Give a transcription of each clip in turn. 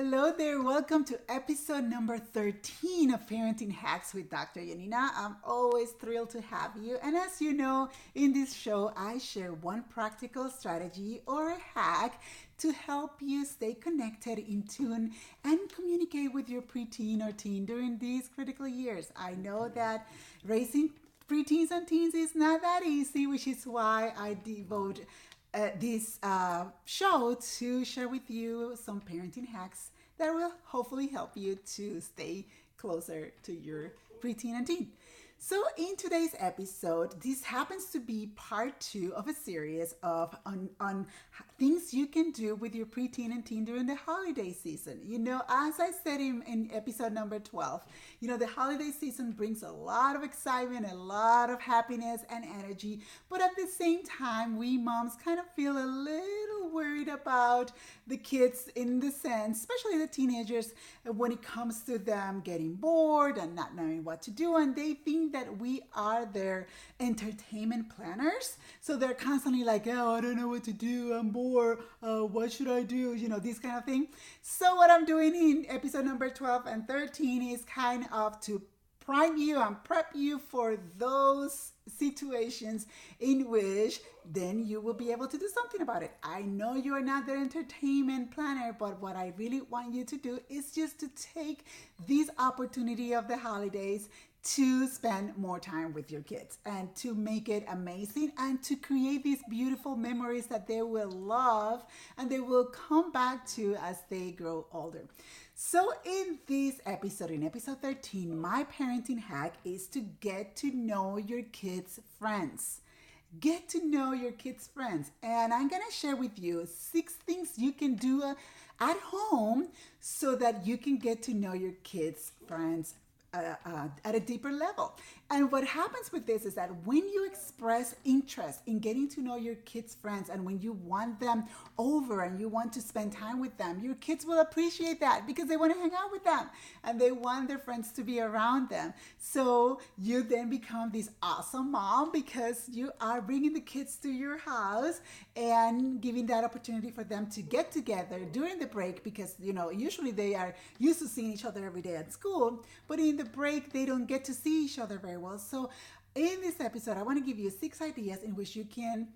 Hello there. Welcome to episode number 13 of Parenting Hacks with Dr. Yanina. I'm always thrilled to have you. And as you know, in this show, I share one practical strategy or a hack to help you stay connected, in tune, and communicate with your preteen or teen during these critical years. I know that raising preteens and teens is not that easy, which is why I devote this show to share with you some parenting hacks that will hopefully help you to stay closer to your preteen and teen. So, in today's episode, this happens to be part two of a series of on things you can do with your preteen and teen during the holiday season. As I said in episode number 12, the holiday season brings a lot of excitement, a lot of happiness and energy. But at the same time, we moms kind of feel a little worried about the kids in the sense, especially the teenagers, when it comes to them getting bored and not knowing what to do. And they think that we are their entertainment planners. So they're constantly like, oh, I don't know what to do. I'm bored. What should I do? This kind of thing. So what I'm doing in episode number 12 and 13 is kind of to prime you and prep you for those situations in which then you will be able to do something about it. I know you are not the entertainment planner, but what I really want you to do is just to take this opportunity of the holidays to spend more time with your kids and to make it amazing and to create these beautiful memories that they will love and they will come back to as they grow older. So in this episode, in episode 13, my parenting hack is to get to know your kids' friends. Get to know your kids' friends. And I'm going to share with you 6 things you can do at home so that you can get to know your kids' friends at a deeper level. And what happens with this is that when you express interest in getting to know your kids' friends and when you want them over and you want to spend time with them, your kids will appreciate that because they want to hang out with them and they want their friends to be around them. So you then become this awesome mom because you are bringing the kids to your house and giving that opportunity for them to get together during the break because, usually they are used to seeing each other every day at school, but in the break they don't get to see each other very well. So in this episode, I want to give you 6 ideas in which you can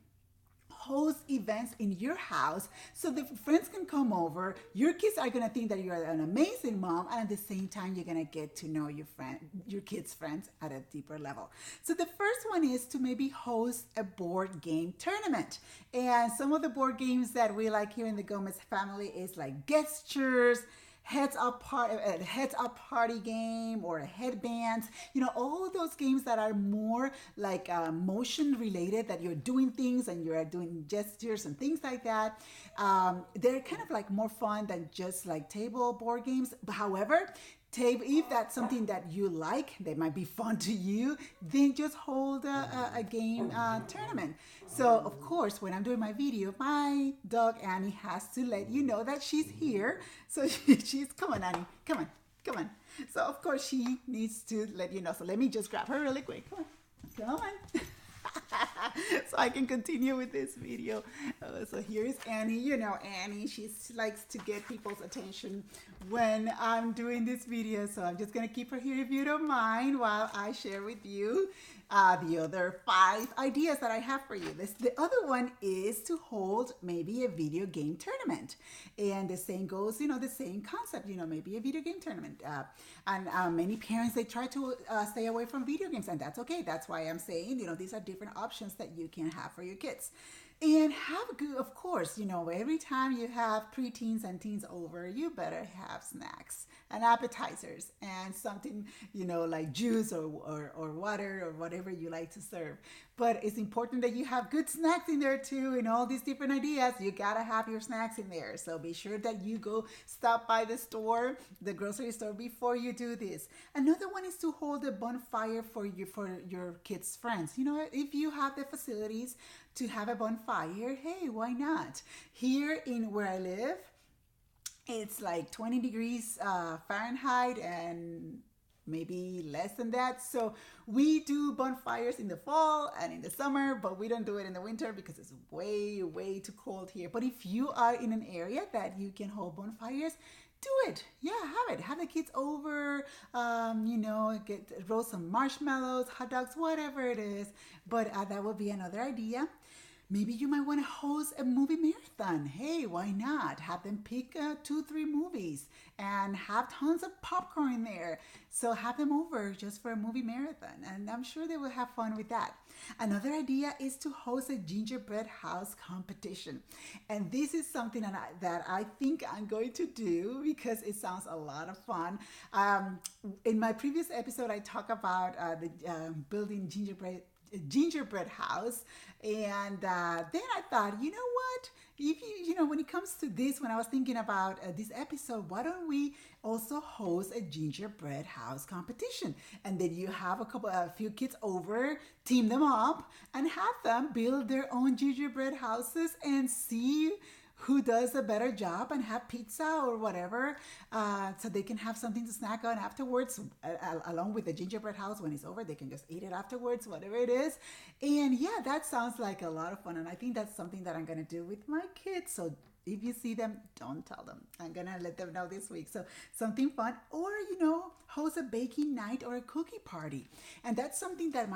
host events in your house so the friends can come over. Your kids are going to think that you're an amazing mom, and at the same time you're going to get to know your kids' friends at a deeper level. So the first one is to maybe host a board game tournament. And some of the board games that we like here in the Gomez family is like Gestures, heads up party game, or headbands. All those games that are more like motion related, that you're doing things and you're doing gestures and things like that. They're kind of like more fun than just like table board games. However, if that's something that you like, they might be fun to you, then just hold a game tournament. So of course, when I'm doing my video, my dog Annie has to let you know that she's here. So she's, come on Annie, come on. So of course she needs to let you know. So let me just grab her really quick. Come on. So I can continue with this video. So here is Annie. Annie, she likes to get people's attention when I'm doing this video. So I'm just going to keep her here if you don't mind while I share with you the other 5 ideas that I have for you. The other one is to hold maybe a video game tournament. And the same goes, the same concept, maybe a video game tournament. And many parents, they try to stay away from video games, and that's okay. That's why I'm saying, these are different options that you can have for your kids. And of course, every time you have preteens and teens over, you better have snacks and appetizers and something, like juice or water or whatever you like to serve. But it's important that you have good snacks in there too. In all these different ideas, you gotta have your snacks in there. So be sure that you go stop by the grocery store before you do this. Another one is to hold a bonfire for your kids' friends. If you have the facilities to have a bonfire, hey, why not? Here in where I live, it's like 20 degrees Fahrenheit and maybe less than that. So we do bonfires in the fall and in the summer, but we don't do it in the winter because it's way too cold here. But if you are in an area that you can hold bonfires, do it. Yeah, have it. Have the kids over. Get roast some marshmallows, hot dogs, whatever it is. But that would be another idea. Maybe you might want to host a movie marathon. Hey, why not? Have them pick two, three movies and have tons of popcorn there. So have them over just for a movie marathon. And I'm sure they will have fun with that. Another idea is to host a gingerbread house competition. And this is something that I think I'm going to do because it sounds a lot of fun. In my previous episode, I talked about the building gingerbread house, and then I thought, you know what, if when it comes to this, when I was thinking about this episode, why don't we also host a gingerbread house competition? And then you have a few kids over, team them up, and have them build their own gingerbread houses and see who does a better job, and have pizza or whatever, so they can have something to snack on afterwards, along with the gingerbread house. When it's over, they can just eat it afterwards, whatever it is. And yeah, that sounds like a lot of fun, and I think that's something that I'm going to do with my kids. So if you see them, don't tell them. I'm going to let them know this week. So something fun, or, host a baking night or a cookie party. And that's something that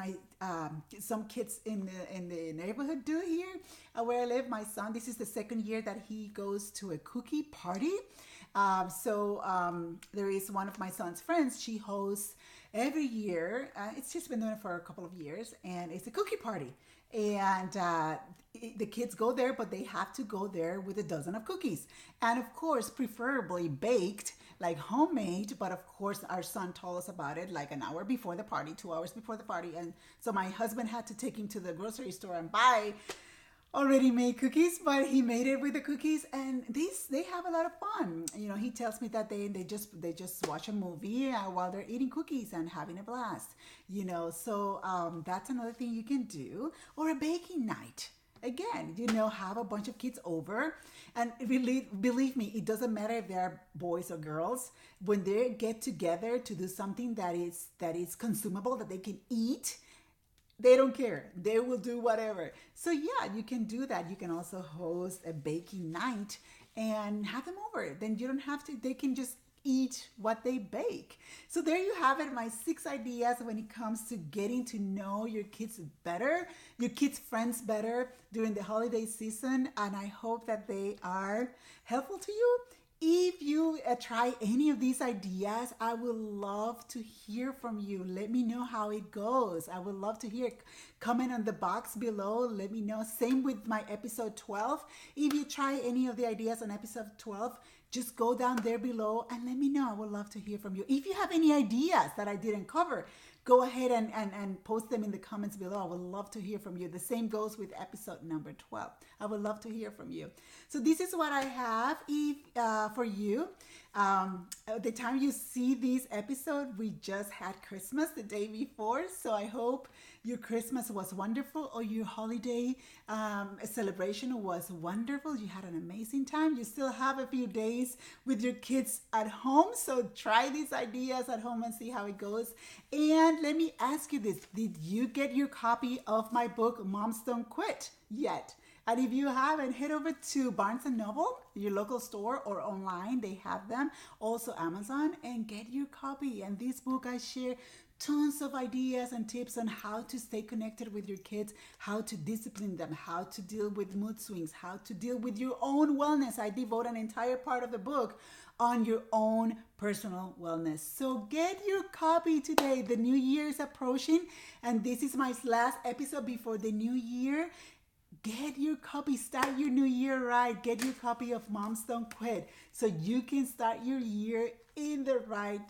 some kids in the neighborhood do here where I live. My son, this is the second year that he goes to a cookie party. There is one of my son's friends. She hosts every year. It's just been doing it for a couple of years, and it's a cookie party. And the kids go there, but they have to go there with a dozen of cookies. And of course, preferably baked, like homemade. But of course, our son told us about it like an hour before the party, 2 hours before the party. And so my husband had to take him to the grocery store and buy already made cookies, but he made it with the cookies, and they have a lot of fun. He tells me that they just watch a movie while they're eating cookies and having a blast. So that's another thing you can do, or a baking night. Again, have a bunch of kids over, and really, believe me, it doesn't matter if they're boys or girls. When they get together to do something that is consumable, that they can eat, they don't care. They will do whatever. So yeah, you can do that. You can also host a baking night and have them over. Then you don't have to, they can just eat what they bake. So there you have it, my 6 ideas when it comes to getting to know your kids better, your kids' friends better during the holiday season. And I hope that they are helpful to you. If you try any of these ideas, I would love to hear from you. Let me know how it goes. I would love to hear. Comment on the box below. Let me know. Same with my episode 12. If you try any of the ideas on episode 12, just go down there below and let me know. I would love to hear from you. If you have any ideas that I didn't cover, go ahead and post them in the comments below. I would love to hear from you. The same goes with episode number 12. I would love to hear from you. So this is what I have for you. The time you see this episode, we just had Christmas the day before. So I hope your Christmas was wonderful, or your holiday celebration was wonderful. You had an amazing time. You still have a few days with your kids at home. So try these ideas at home and see how it goes. And let me ask you this. Did you get your copy of my book, Moms Don't Quit, yet? And if you haven't, head over to Barnes & Noble, your local store, or online. They have them. Also Amazon, and get your copy. And this book, I share tons of ideas and tips on how to stay connected with your kids, how to discipline them, how to deal with mood swings, how to deal with your own wellness. I devote an entire part of the book on your own personal wellness. So get your copy today. The new year is approaching, and this is my last episode before the new year. Get your copy. Start your new year right. Get your copy of Moms Don't Quit so you can start your year in the right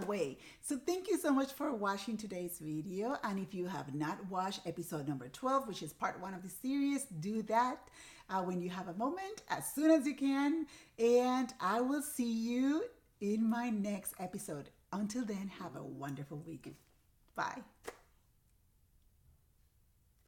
way. So thank you so much for watching today's video. And if you have not watched episode number 12, which is part 1 of the series, do that when you have a moment, as soon as you can. And I will see you in my next episode. Until then, have a wonderful week. Bye.